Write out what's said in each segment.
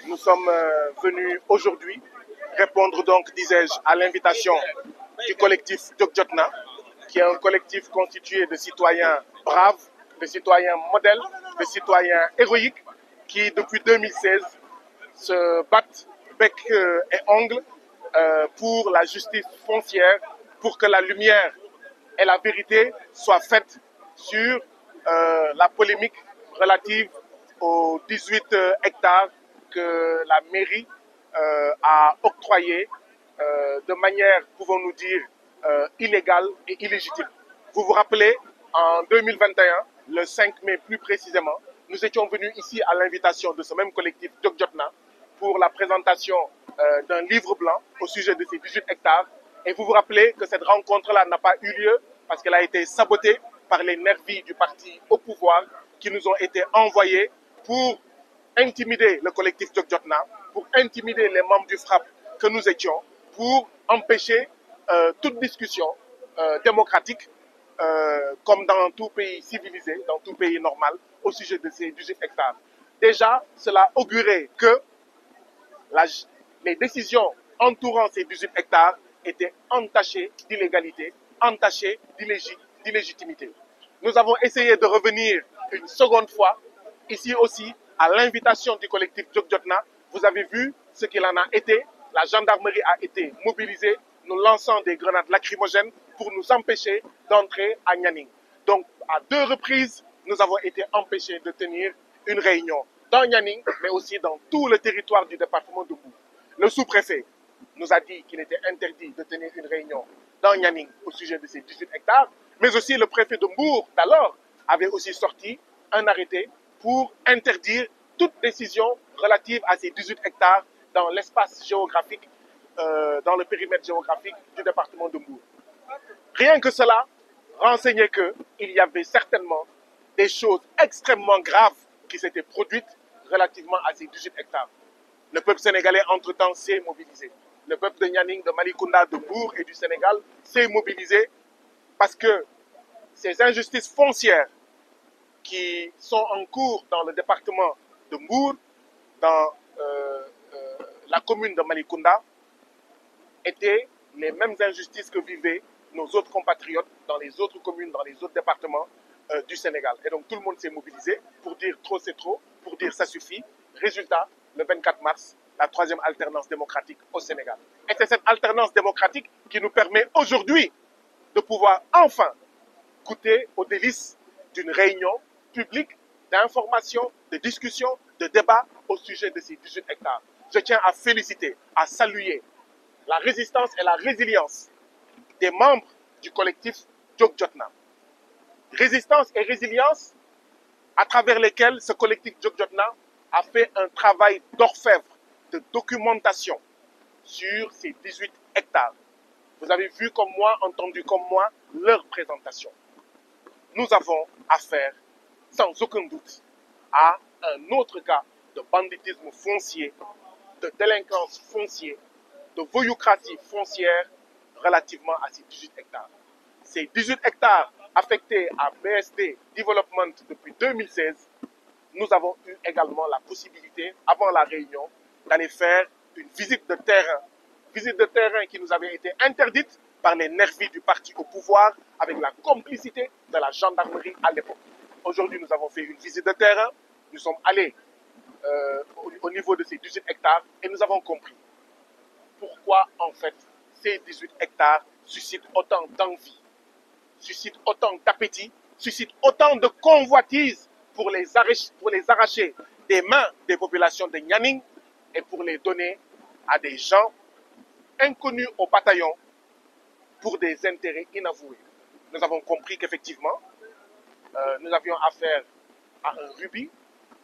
Nous sommes venus aujourd'hui répondre donc, disais-je, à l'invitation du collectif Jokjotna, qui est un collectif constitué de citoyens braves, de citoyens modèles, de citoyens héroïques, qui depuis 2016 se battent bec et ongles pour la justice foncière, pour que la lumière et la vérité soient faites sur la polémique relative aux 18 hectares que la mairie a octroyés de manière, pouvons-nous dire, illégale et illégitime. Vous vous rappelez, en 2021, le 5 mai plus précisément, nous étions venus ici à l'invitation de ce même collectif Jokjotna pour la présentation d'un livre blanc au sujet de ces 18 hectares. Et vous vous rappelez que cette rencontre-là n'a pas eu lieu parce qu'elle a été sabotée par les nervis du parti au pouvoir qui nous ont été envoyés pour intimider le collectif Jokjotna, pour intimider les membres du FRAPP que nous étions, pour empêcher toute discussion démocratique, comme dans tout pays civilisé, dans tout pays normal, au sujet de ces 18 hectares. Déjà, cela augurait que les décisions entourant ces 18 hectares étaient entachées d'illégalité, entachées d'illégitimité. Nous avons essayé de revenir une seconde fois, ici aussi, à l'invitation du collectif Jokjotna. Vous avez vu ce qu'il en a été. La gendarmerie a été mobilisée, nous lançant des grenades lacrymogènes pour nous empêcher d'entrer à Nianing. Donc, à deux reprises, nous avons été empêchés de tenir une réunion dans Nianing, mais aussi dans tout le territoire du département de Bou. Le sous-préfet nous a dit qu'il était interdit de tenir une réunion dans Nianing au sujet de ces 18 hectares, mais aussi le préfet de Mbour d'alors avait aussi sorti un arrêté pour interdire toute décision relative à ces 18 hectares dans l'espace géographique, dans le périmètre géographique du département de Mbour. Rien que cela renseignait qu'il y avait certainement des choses extrêmement graves qui s'étaient produites relativement à ces 18 hectares. Le peuple sénégalais, entre-temps, s'est mobilisé. Le peuple de Nianing, de Malicounda, de Mbour et du Sénégal s'est mobilisé parce que ces injustices foncières qui sont en cours dans le département de Mbour, dans la commune de Malicounda, étaient les mêmes injustices que vivaient nos autres compatriotes dans les autres communes, dans les autres départements du Sénégal. Et donc tout le monde s'est mobilisé pour dire trop c'est trop, pour dire ça suffit. Résultat, le 24 mars, la troisième alternance démocratique au Sénégal. Et c'est cette alternance démocratique qui nous permet aujourd'hui de pouvoir enfin goûter aux délices d'une réunion publique d'information, de discussion, de débat au sujet de ces 18 hectares. Je tiens à féliciter, à saluer la résistance et la résilience des membres du collectif Jokjotna. Résistance et résilience à travers lesquelles ce collectif Jokjotna a fait un travail d'orfèvre, de documentation sur ces 18 hectares. Vous avez vu comme moi, entendu comme moi, leur présentation. Nous avons affaire, sans aucun doute, à un autre cas de banditisme foncier, de délinquance foncière, de voyoucratie foncière relativement à ces 18 hectares. Ces 18 hectares affectés à BSD Development depuis 2016, nous avons eu également la possibilité, avant la réunion, d'aller faire une visite de terrain qui nous avait été interdite par les nervis du parti au pouvoir avec la complicité de la gendarmerie à l'époque. Aujourd'hui, nous avons fait une visite de terrain, nous sommes allés au niveau de ces 18 hectares et nous avons compris pourquoi en fait ces 18 hectares suscitent autant d'envie, suscitent autant d'appétit, suscitent autant de convoitises pour les arracher des mains des populations de Nianing et pour les donner à des gens inconnus au bataillon pour des intérêts inavoués. Nous avons compris qu'effectivement, nous avions affaire à un rubis,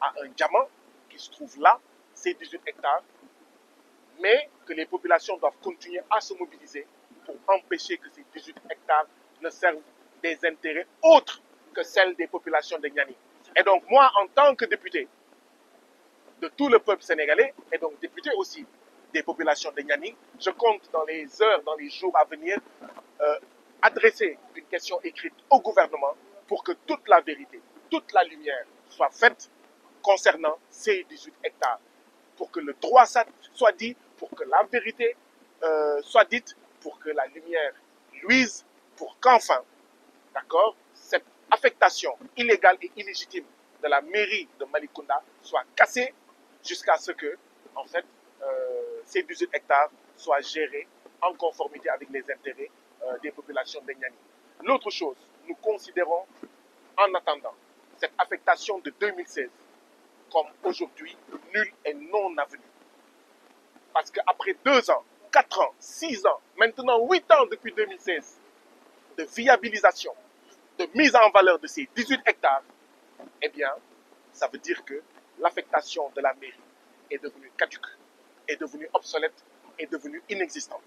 à un diamant qui se trouve là, ces 18 hectares, mais que les populations doivent continuer à se mobiliser pour empêcher que ces 18 hectares ne servent des intérêts autres que celles des populations de Nianing. Et donc moi, en tant que député de tout le peuple sénégalais, et donc député aussi des populations de Nianing, je compte dans les heures, dans les jours à venir, adresser une question écrite au gouvernement pour que toute la vérité, toute la lumière soit faite concernant ces 18 hectares. pour que le droit soit dit, pour que la vérité soit dite, pour que la lumière luise, pour qu'enfin, d'accord, cette affectation illégale et illégitime de la mairie de Malicounda soit cassée jusqu'à ce que, en fait, ces 18 hectares soient gérés en conformité avec les intérêts des populations de Niani. L'autre chose, nous considérons, en attendant, cette affectation de 2016 comme aujourd'hui nulle et non avenue. Parce qu'après 2 ans, 4 ans, 6 ans, maintenant 8 ans depuis 2016, de viabilisation, de mise en valeur de ces 18 hectares, eh bien, ça veut dire que l'affectation de la mairie est devenue caduque, est devenue obsolète, est devenue inexistante.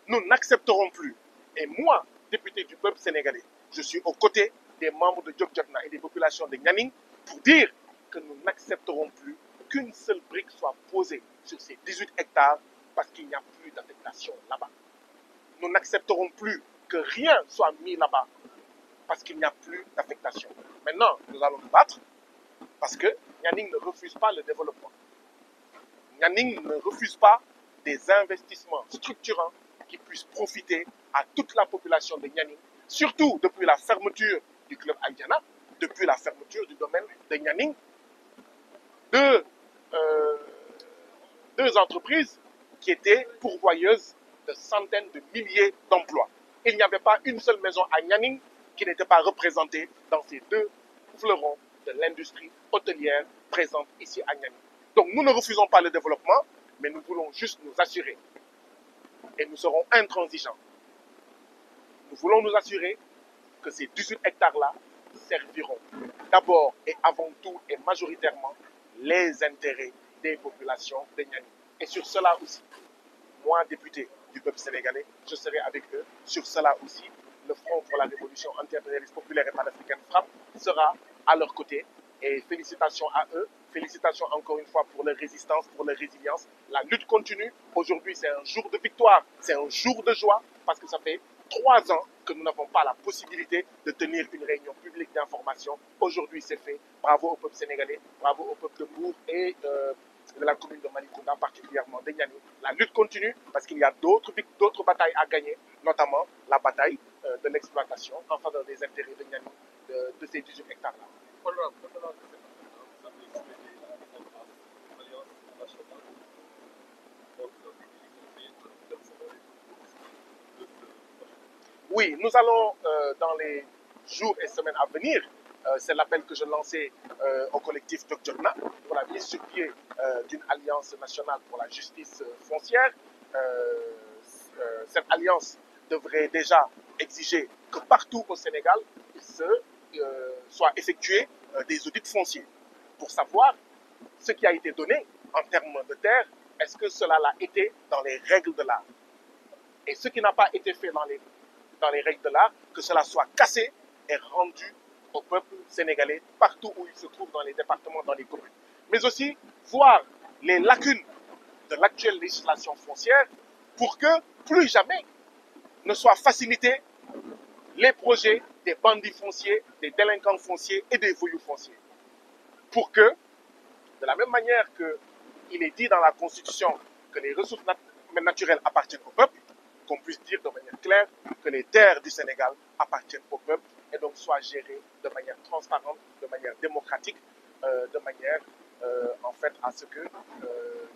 Nous n'accepterons plus, et moi, député du peuple sénégalais, je suis aux côtés des membres de Djokjatna et des populations de Nianing pour dire que nous n'accepterons plus qu'une seule brique soit posée sur ces 18 hectares parce qu'il n'y a plus d'affectation là-bas. Nous n'accepterons plus que rien soit mis là-bas parce qu'il n'y a plus d'affectation. Maintenant, nous allons nous battre parce que Nianing ne refuse pas le développement. Nianing ne refuse pas des investissements structurants qui puissent profiter à toute la population de Nianing, surtout depuis la fermeture du club Aïdiana, depuis la fermeture du domaine de Nianing, deux entreprises qui étaient pourvoyeuses de centaines de milliers d'emplois. Il n'y avait pas une seule maison à Nianing qui n'était pas représentée dans ces 2 fleurons de l'industrie hôtelière présente ici à Nianing. Donc nous ne refusons pas le développement, mais nous voulons juste nous assurer, et nous serons intransigeants, nous voulons nous assurer que ces 18 hectares-là serviront d'abord et avant tout et majoritairement les intérêts des populations de Nianing. Et sur cela aussi, moi, député du peuple sénégalais, je serai avec eux. Sur cela aussi, le Front pour la Révolution anti-impérialiste populaire et panafricaine FRAPP sera à leur côté. Et félicitations à eux. Félicitations encore une fois pour leur résistance, pour leur résilience. La lutte continue. Aujourd'hui, c'est un jour de victoire, c'est un jour de joie parce que ça fait 3 ans que nous n'avons pas la possibilité de tenir une réunion publique d'information. Aujourd'hui, c'est fait. Bravo au peuple sénégalais, bravo au peuple de Mbour et de la commune de Malicounda, particulièrement de Niani. La lutte continue parce qu'il y a d'autres batailles à gagner, notamment la bataille de l'exploitation en faveur des intérêts de Niani, de ces 18 hectares-là. Oui, nous allons, dans les jours et semaines à venir, c'est l'appel que je lançais au collectif Djokjatna pour la mise sur pied d'une alliance nationale pour la justice foncière. Cette alliance devrait déjà exiger que partout au Sénégal, soit effectué des audits fonciers pour savoir ce qui a été donné en termes de terre, est-ce que cela l'a été dans les règles de l'art. Et ce qui n'a pas été fait dans les règles de l'art, que cela soit cassé et rendu au peuple sénégalais partout où il se trouve dans les départements, dans les communes. Mais aussi voir les lacunes de l'actuelle législation foncière pour que plus jamais ne soient facilités les projets des bandits fonciers, des délinquants fonciers et des voyous fonciers. Pour que, de la même manière qu'il est dit dans la Constitution que les ressources naturelles appartiennent au peuple, qu'on puisse dire de manière claire que les terres du Sénégal appartiennent au peuple et donc soient gérées de manière transparente, de manière démocratique, de manière en fait à ce que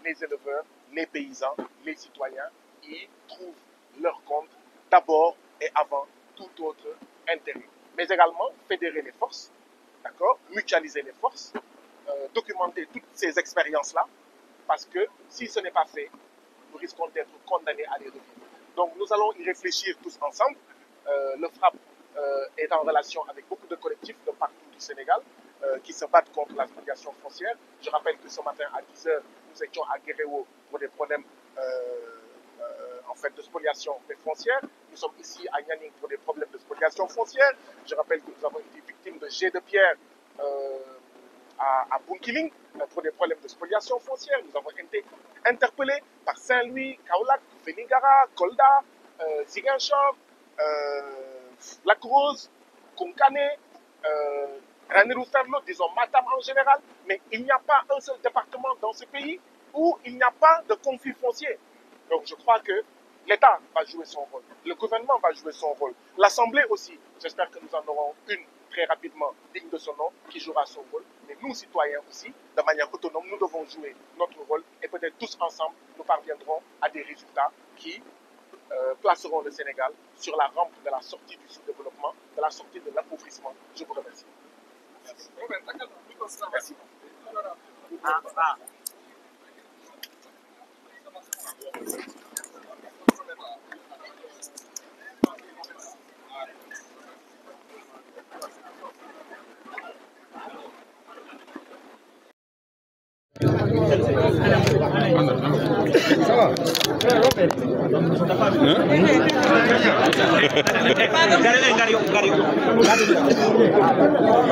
les éleveurs, les paysans, les citoyens y trouvent leur compte d'abord et avant tout autre intérêt. Mais également fédérer les forces, d'accord, mutualiser les forces, documenter toutes ces expériences-là, parce que si ce n'est pas fait, nous risquons d'être condamnés à les revivre. Donc nous allons y réfléchir tous ensemble. Le FRAPP est en relation avec beaucoup de collectifs de partout du Sénégal qui se battent contre la spoliation foncière. Je rappelle que ce matin à 10h, nous étions à Guéréo pour des problèmes en fait, de spoliation foncière. Nous sommes ici à Nianing pour des problèmes de spoliation foncière. Je rappelle que nous avons été victimes de jets de pierre à Bunkiling pour des problèmes de spoliation foncière. Nous avons été interpellés par Saint-Louis, Kaolack, Vélingara, Kolda, Ziguinchor, Lac Rose, Konkane, Ranérou-Ferlo, disons Matam en général. Mais il n'y a pas un seul département dans ce pays où il n'y a pas de conflit foncier. Donc je crois que l'État va jouer son rôle, le gouvernement va jouer son rôle, l'Assemblée aussi. J'espère que nous en aurons une très rapidement, digne de son nom, qui jouera son rôle. Mais nous, citoyens aussi, de manière autonome, nous devons jouer notre rôle et peut-être tous ensemble, nous parviendrons à des résultats qui placeront le Sénégal sur la rampe de la sortie du sous-développement, de la sortie de l'appauvrissement. Je vous remercie. Merci. Ça va.